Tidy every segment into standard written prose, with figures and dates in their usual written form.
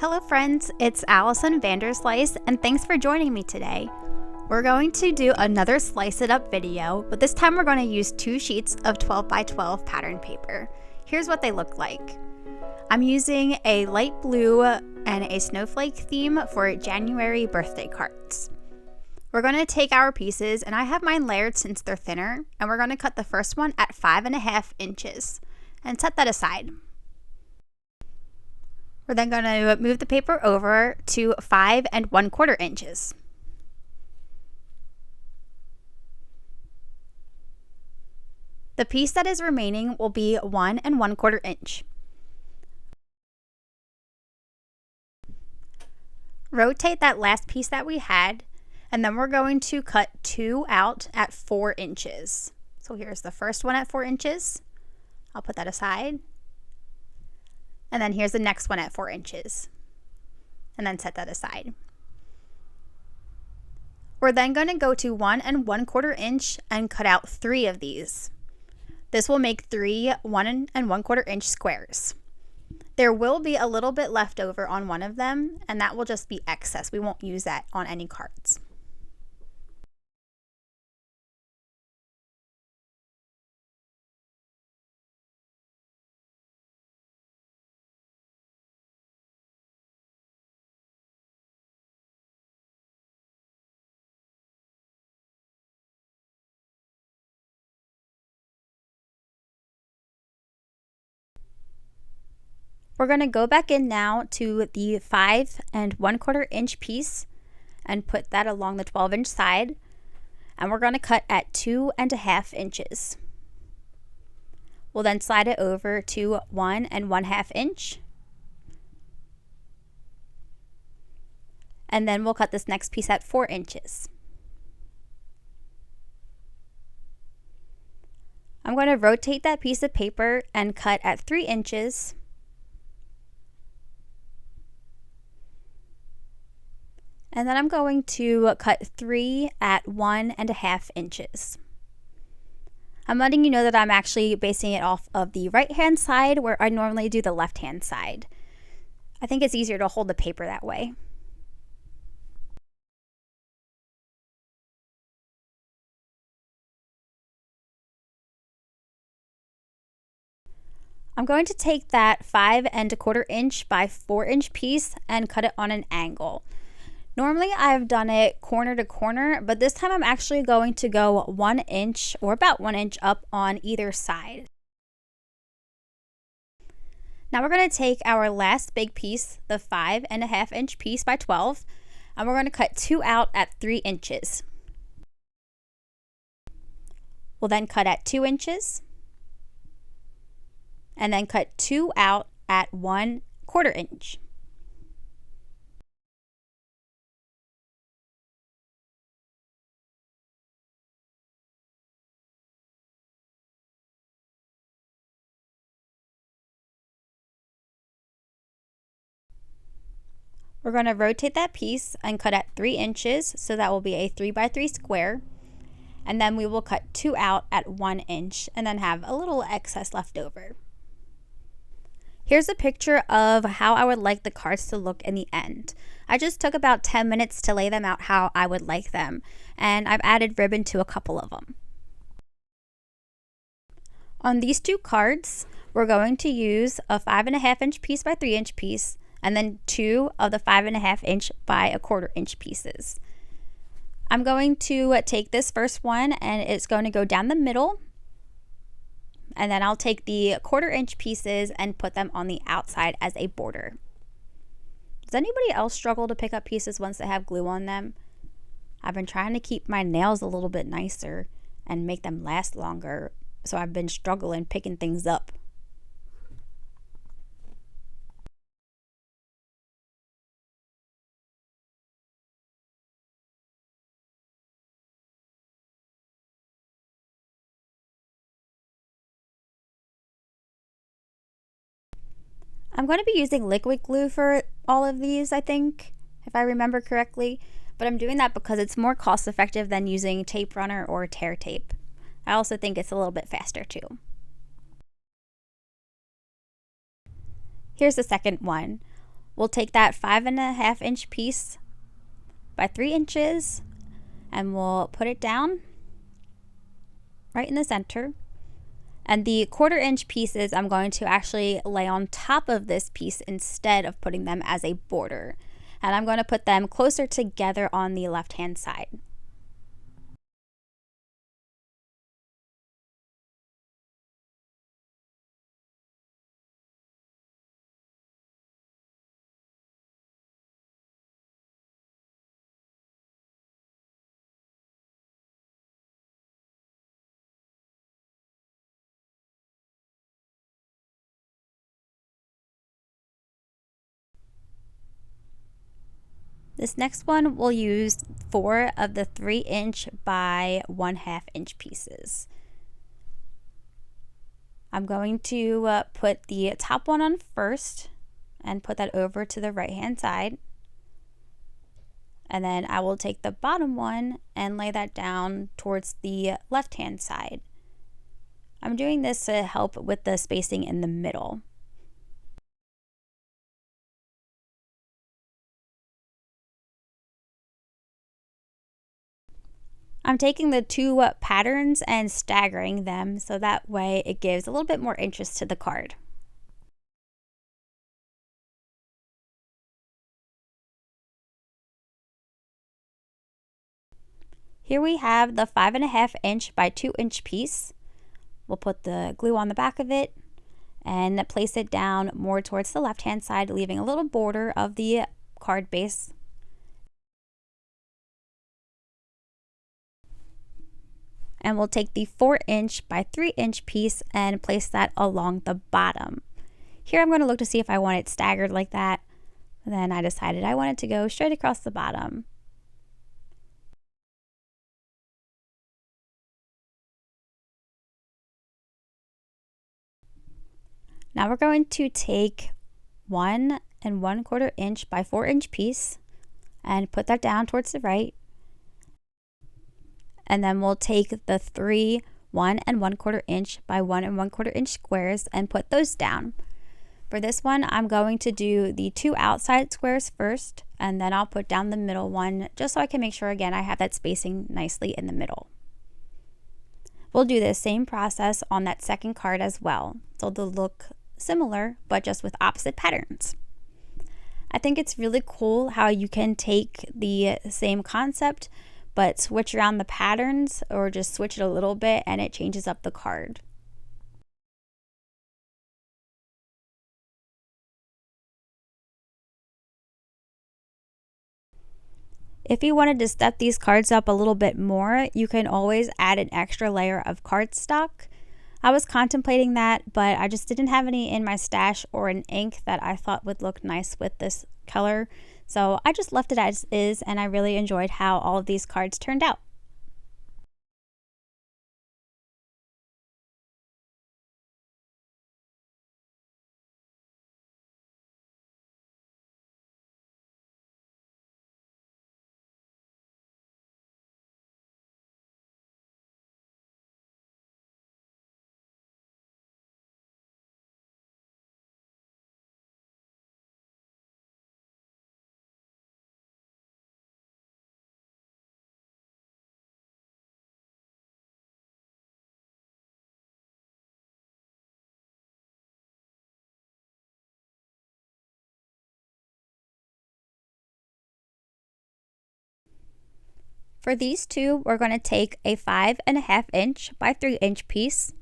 Hello friends, it's Allison Vanderslice and thanks for joining me today. We're going to do another Slice It Up video, but this time we're going to use 2 sheets of 12 by 12 pattern paper. Here's what they look like. I'm using a light blue and a snowflake theme for January birthday cards. We're going to take our pieces, and I have mine layered since they're thinner, and we're going to cut the first one at 5.5 inches and set that aside. We're then going to move the paper over to 5 1/4 inches. The piece that is remaining will be 1 1/4 inch. Rotate that last piece that we had, and then we're going to cut 2 out at 4 inches. So here's the first one at 4 inches. I'll put that aside. And then here's the next one at 4 inches. And then set that aside. We're then going to go to 1 1/4 inch and cut out 3 of these. This will make 3 1 1/4 inch squares. There will be a little bit left over on one of them, and that will just be excess. We won't use that on any cards. We're going to go back in now to the 5 1/4 inch piece and put that along the 12-inch side, and we're going to cut at 2.5 inches. We'll then slide it over to 1 1/2 inch, and then we'll cut this next piece at 4 inches. I'm going to rotate that piece of paper and cut at 3 inches. And then I'm going to cut 3 at 1.5 inches. I'm letting you know that I'm actually basing it off of the right-hand side where I normally do the left-hand side. I think it's easier to hold the paper that way. I'm going to take that 5 1/4 inch by 4 inch piece and cut it on an angle. Normally I've done it corner to corner, but this time I'm actually going to go 1 inch or about 1 inch up on either side. Now we're going to take our last big piece, the 5 1/2 inch piece by 12, and we're going to cut 2 out at 3 inches. We'll then cut at 2 inches, and then cut 2 out at 1/4 inch. We're going to rotate that piece and cut at 3 inches, so that will be a 3 by 3 square. And then we will cut 2 out at 1 inch and then have a little excess left over. Here's a picture of how I would like the cards to look in the end. I just took about 10 minutes to lay them out how I would like them, and I've added ribbon to a couple of them. On these 2 cards, we're going to use a 5 1/2 inch piece by 3 inch piece, and then 2 of the 5 1/2 inch by 1/4 inch pieces. I'm going to take this first one, and it's going to go down the middle, and then I'll take the 1/4 inch pieces and put them on the outside as a border. Does anybody else struggle to pick up pieces once they have glue on them? I've been trying to keep my nails a little bit nicer and make them last longer, so I've been struggling picking things up. I'm going to be using liquid glue for all of these, I think, if I remember correctly, but I'm doing that because it's more cost effective than using tape runner or tear tape. I also think it's a little bit faster too. Here's the second one. we'll take that 5.5 inch piece by 3 inches and we'll put it down right in the center. And the 1/4 inch pieces I'm going to actually lay on top of this piece instead of putting them as a border. And I'm going to put them closer together on the left hand side. This next one we'll use 4 of the 3 inch by 1/2 inch pieces. I'm going to put the top one on first and put that over to the right hand side. And then I will take the bottom one and lay that down towards the left hand side. I'm doing this to help with the spacing in the middle. I'm taking the 2 patterns and staggering them so that way it gives a little bit more interest to the card. Here we have the 5.5 inch by 2 inch piece. We'll put the glue on the back of it and place it down more towards the left hand side, leaving a little border of the card base. And we'll take the 4 inch by 3 inch piece and place that along the bottom. Here I'm going to look to see if I want it staggered like that. Then I decided I wanted to go straight across the bottom. Now we're going to take 1 1/4 inch by 4 inch piece and put that down towards the right. And then we'll take the 3 1 1/4 inch by 1 1/4 inch squares and put those down. For this one, I'm going to do the 2 outside squares first, and then I'll put down the middle one just so I can make sure again I have that spacing nicely in the middle. We'll do the same process on that second card as well, so they'll look similar but just with opposite patterns. I think it's really cool how you can take the same concept but switch around the patterns or just switch it a little bit and it changes up the card. If you wanted to step these cards up a little bit more, you can always add an extra layer of cardstock. I was contemplating that, but I just didn't have any in my stash or an ink that I thought would look nice with this color. So I just left it as is, and I really enjoyed how all of these cards turned out. For these two, we're going to take a 5.5 inch by 3 inch piece,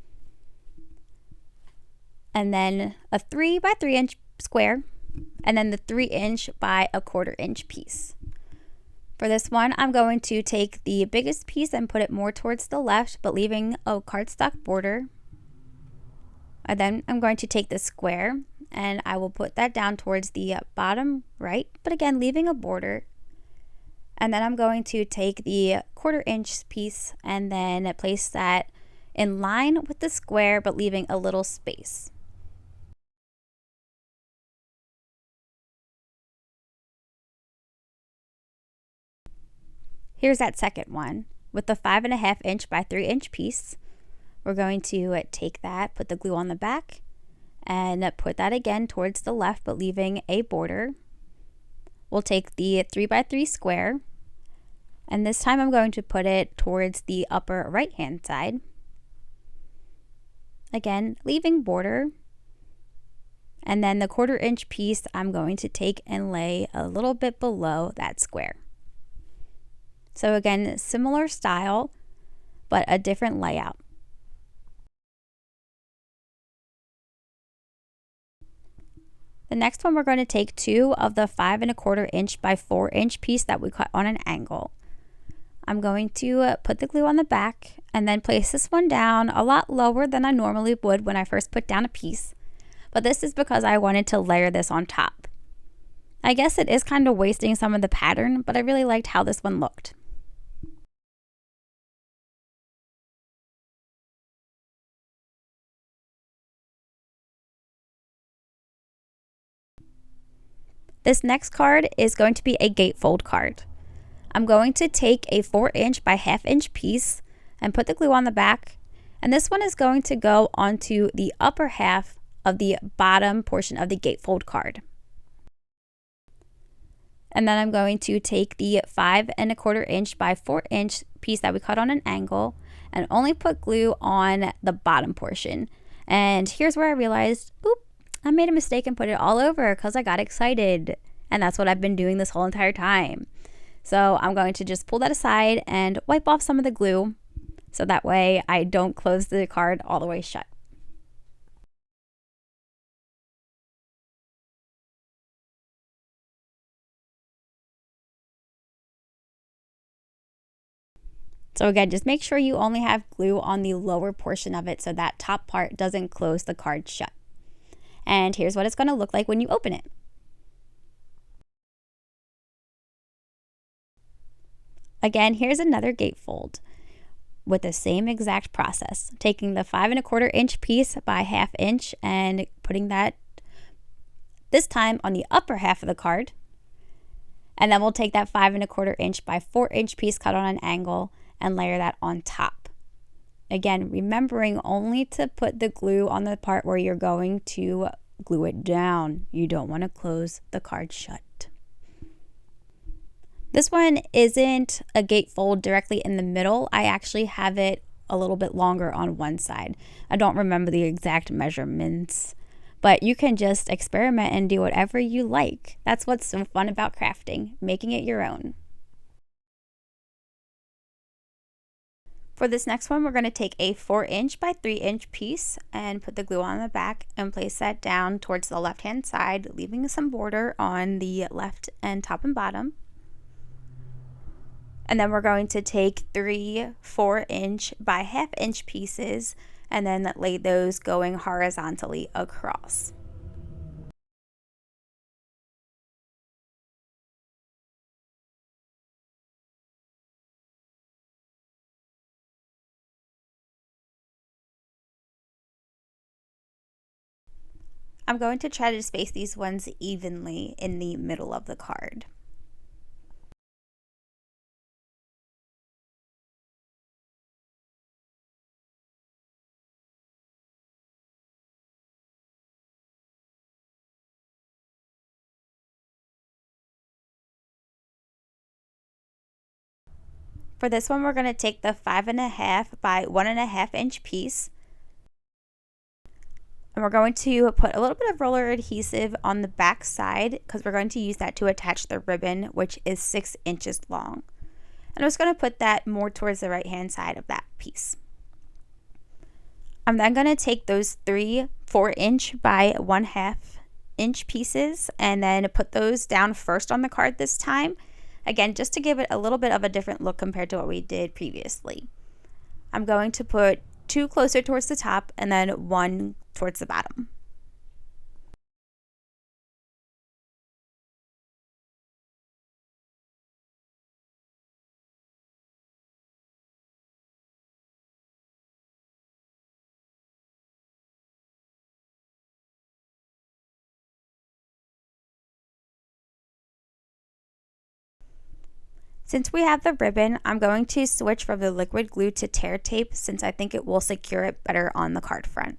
and then a 3 by 3 inch square, and then the 3 inch by 1/4 inch piece. For this one, I'm going to take the biggest piece and put it more towards the left, but leaving a cardstock border. And then I'm going to take the square and I will put that down towards the bottom right, but again, leaving a border. And then I'm going to take the 1/4 inch piece and then place that in line with the square, but leaving a little space. Here's that second one with the 5.5 inch by 3 inch piece. We're going to take that, put the glue on the back, and put that again towards the left, but leaving a border. We'll take the 3x3 square, and this time I'm going to put it towards the upper right hand side. Again, leaving border. And then the 1/4 inch piece I'm going to take and lay a little bit below that square. So again, similar style, but a different layout. The next one, we're going to take 2 of the 5 1/4 inch by 4 inch piece that we cut on an angle. I'm going to put the glue on the back and then place this one down a lot lower than I normally would when I first put down a piece. But this is because I wanted to layer this on top. I guess it is kind of wasting some of the pattern, but I really liked how this one looked. This next card is going to be a gatefold card. I'm going to take a 4 inch by 1/2 inch piece and put the glue on the back, and this one is going to go onto the upper half of the bottom portion of the gatefold card. And then I'm going to take the 5 1/4 inch by 4 inch piece that we cut on an angle and only put glue on the bottom portion. And here's where I realized, oop, I made a mistake and put it all over because I got excited. And that's what I've been doing this whole entire time. So I'm going to just pull that aside and wipe off some of the glue so that way I don't close the card all the way shut. So again, just make sure you only have glue on the lower portion of it so that top part doesn't close the card shut. And here's what it's going to look like when you open it. Again, here's another gatefold with the same exact process. Taking the 5 1/4 inch piece by 1/2 inch and putting that this time on the upper half of the card. And then we'll take that 5 1/4 inch by 4 inch piece cut on an angle and layer that on top. Again, remembering only to put the glue on the part where you're going to glue it down. You don't want to close the card shut. This one isn't a gatefold directly in the middle. I actually have it a little bit longer on one side. I don't remember the exact measurements, but you can just experiment and do whatever you like. That's what's so fun about crafting, making it your own. For this next one, we're going to take a 4 inch by 3 inch piece and put the glue on the back and place that down towards the left hand side, leaving some border on the left and top and bottom. And then we're going to take 3 4 inch by 1/2 inch pieces and then lay those going horizontally across. I'm going to try to space these ones evenly in the middle of the card. For this one, we're going to take the 5 1/2 by 1 1/2 inch piece. And we're going to put a little bit of roller adhesive on the back side because we're going to use that to attach the ribbon, which is 6 inches long. And I'm just going to put that more towards the right hand side of that piece. I'm then going to take those 3 4 inch by 1/2 inch pieces and then put those down first on the card this time. Again, just to give it a little bit of a different look compared to what we did previously. I'm going to put 2 closer towards the top and then 1 towards the bottom. Since we have the ribbon, I'm going to switch from the liquid glue to tear tape since I think it will secure it better on the card front.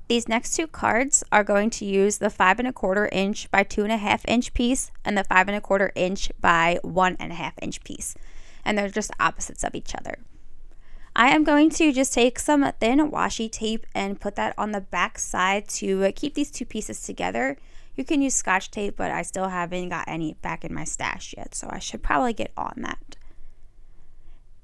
These next two cards are going to use the 5 1/4 inch by 2.5 inch piece and the 5 1/4 inch by 1.5 inch piece. And they're just opposites of each other. I am going to just take some thin washi tape and put that on the back side to keep these two pieces together. You can use Scotch tape, but I still haven't got any back in my stash yet, so I should probably get on that.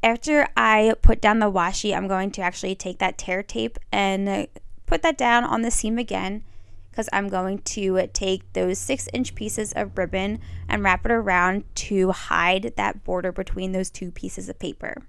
After I put down the washi, I'm going to actually take that tear tape and put that down on the seam again, because I'm going to take those 6 inch pieces of ribbon and wrap it around to hide that border between those two pieces of paper.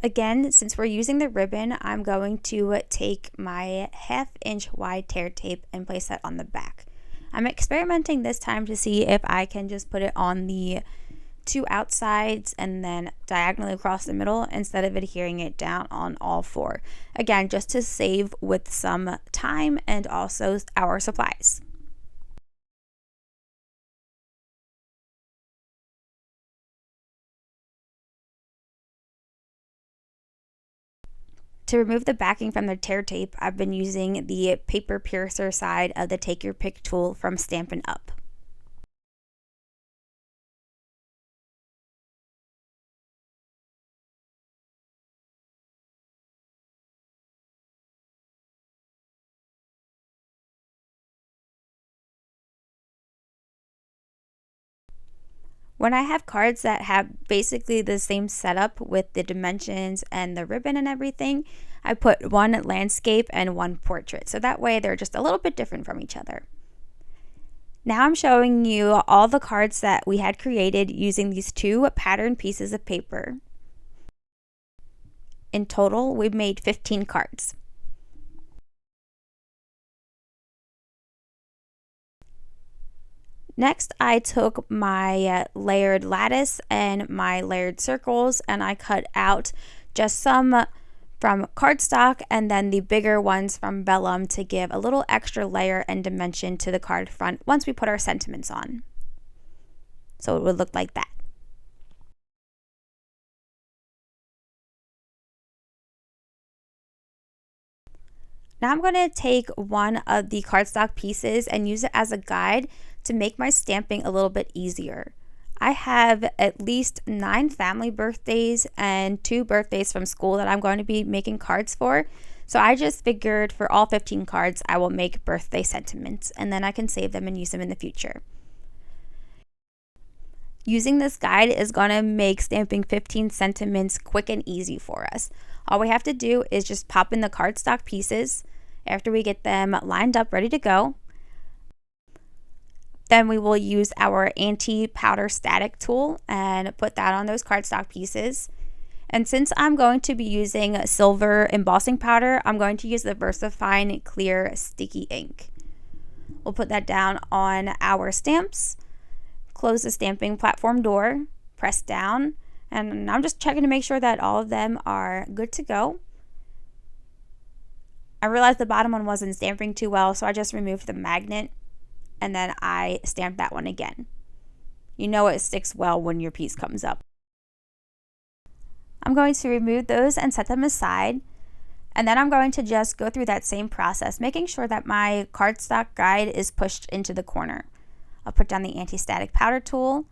Again, since we're using the ribbon, I'm going to take my 1/2 inch wide tear tape and place that on the back. I'm experimenting this time to see if I can just put it on the two outsides and then diagonally across the middle instead of adhering it down on all four. Again, just to save with some time and also our supplies. To remove the backing from the tear tape, I've been using the paper piercer side of the Take Your Pick tool from Stampin' Up. When I have cards that have basically the same setup with the dimensions and the ribbon and everything, I put one landscape and one portrait. So that way they're just a little bit different from each other. Now I'm showing you all the cards that we had created using these two pattern pieces of paper. In total, we've made 15 cards. Next, I took my layered lattice and my layered circles and I cut out just some from cardstock and then the bigger ones from vellum to give a little extra layer and dimension to the card front once we put our sentiments on. So it would look like that. Now I'm going to take one of the cardstock pieces and use it as a guide to make my stamping a little bit easier. I have at least 9 family birthdays and 2 birthdays from school that I'm going to be making cards for. So I just figured for all 15 cards I will make birthday sentiments and then I can save them and use them in the future. Using this guide is going to make stamping 15 sentiments quick and easy for us. All we have to do is just pop in the cardstock pieces after we get them lined up ready to go. Then we will use our anti-powder static tool and put that on those cardstock pieces. And since I'm going to be using silver embossing powder, I'm going to use the VersaFine clear sticky ink. We'll put that down on our stamps, close the stamping platform door, press down, and I'm just checking to make sure that all of them are good to go. I realized the bottom one wasn't stamping too well, so I just removed the magnet and then I stamped that one again. You know it sticks well when your piece comes up. I'm going to remove those and set them aside, and then I'm going to just go through that same process, making sure that my cardstock guide is pushed into the corner. I'll put down the anti-static powder tool,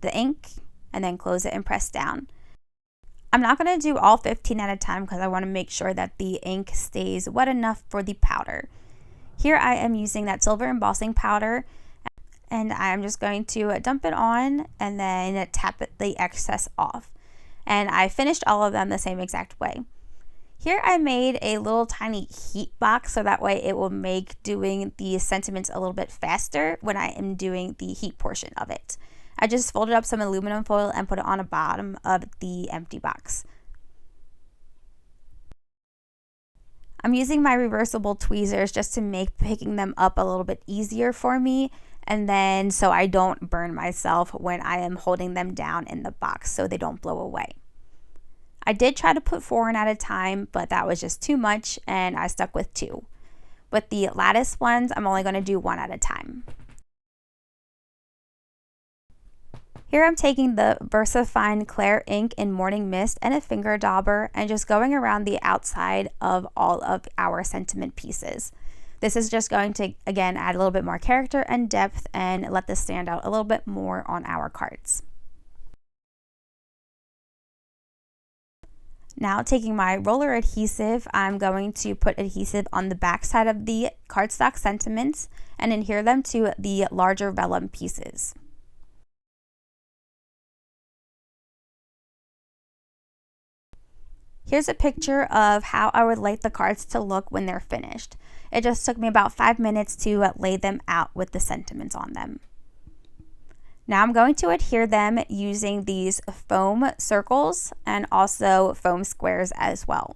the ink, and then close it and press down. I'm not going to do all 15 at a time because I want to make sure that the ink stays wet enough for the powder. Here I am using that silver embossing powder, And I'm just going to dump it on and then tap the excess off. And I finished all of them the same exact way. Here I made a little tiny heat box so that way it will make doing the sentiments a little bit faster when I am doing the heat portion of it. I just folded up some aluminum foil and put it on the bottom of the empty box. I'm using my reversible tweezers just to make picking them up a little bit easier for me, and then so I don't burn myself when I am holding them down in the box so they don't blow away. I did try to put 4 in at a time, but that was just too much and I stuck with 2. With the lattice ones, I'm only going to do 1 at a time. Here I'm taking the VersaFine Clair ink in Morning Mist and a finger dauber and just going around the outside of all of our sentiment pieces. This is just going to, again, add a little bit more character and depth and let this stand out a little bit more on our cards. Now taking my roller adhesive, I'm going to put adhesive on the back side of the cardstock sentiments and adhere them to the larger vellum pieces. Here's a picture of how I would like the cards to look when they're finished. It just took me about 5 minutes to lay them out with the sentiments on them. Now I'm going to adhere them using these foam circles and also foam squares as well.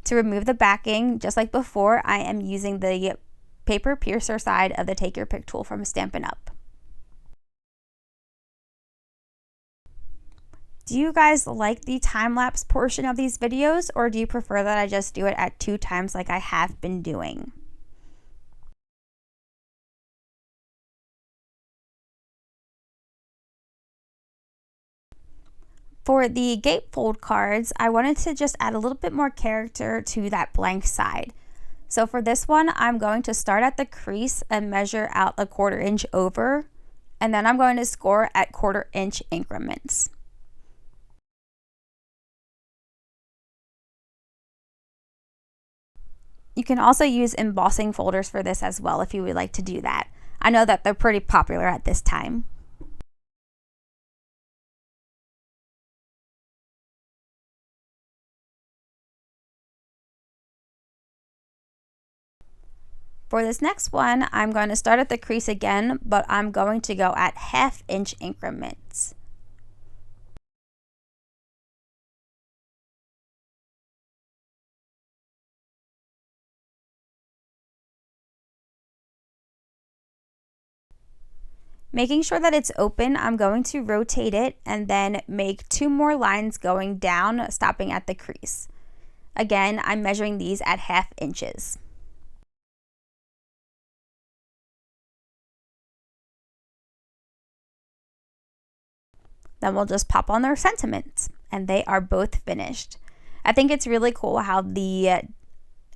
To remove the backing, just like before, I am using the paper piercer side of the Take Your Pick tool from Stampin' Up. Do you guys like the time-lapse portion of these videos, or do you prefer that I just do it at 2 times like I have been doing? For the gatefold cards, I wanted to just add a little bit more character to that blank side. So for this one, I'm going to start at the crease and measure out a 1/4 inch over, and then I'm going to score at 1/4 inch increments. You can also use embossing folders for this as well if you would like to do that. I know that they're pretty popular at this time. For this next one, I'm going to start at the crease again, but I'm going to go at 1/2 inch increments. Making sure that it's open, I'm going to rotate it and then make 2 more lines going down, stopping at the crease. Again, I'm measuring these at 1/2 inches. Then we'll just pop on their sentiments, and they are both finished. I think it's really cool how the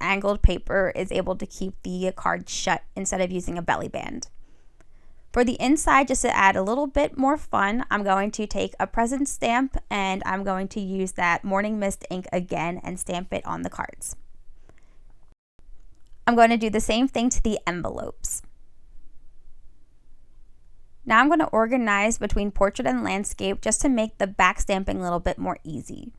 angled paper is able to keep the card shut instead of using a belly band. For the inside, just to add a little bit more fun, I'm going to take a present stamp and I'm going to use that Morning Mist ink again and stamp it on the cards. I'm going to do the same thing to the envelopes. Now I'm going to organize between portrait and landscape just to make the back stamping a little bit more easy.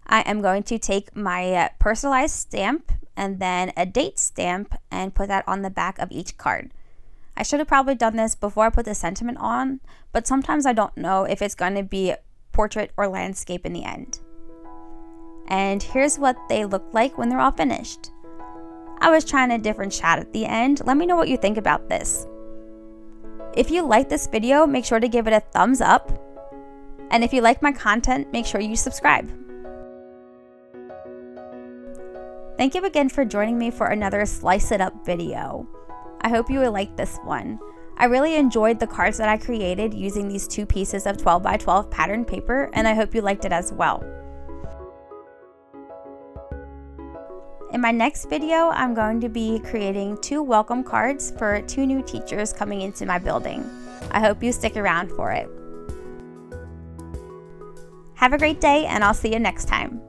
I am going to take my personalized stamp and then a date stamp and put that on the back of each card. I should have probably done this before I put the sentiment on, but sometimes I don't know if it's going to be portrait or landscape in the end. And here's what they look like when they're all finished. I was trying a different shot at the end. Let me know what you think about this. If you like this video, make sure to give it a thumbs up. And if you like my content, make sure you subscribe. Thank you again for joining me for another Slice It Up video. I hope you will like this one. I really enjoyed the cards that I created using these 2 pieces of 12 by 12 pattern paper, and I hope you liked it as well. In my next video, I'm going to be creating 2 welcome cards for 2 new teachers coming into my building. I hope you stick around for it. Have a great day, and I'll see you next time.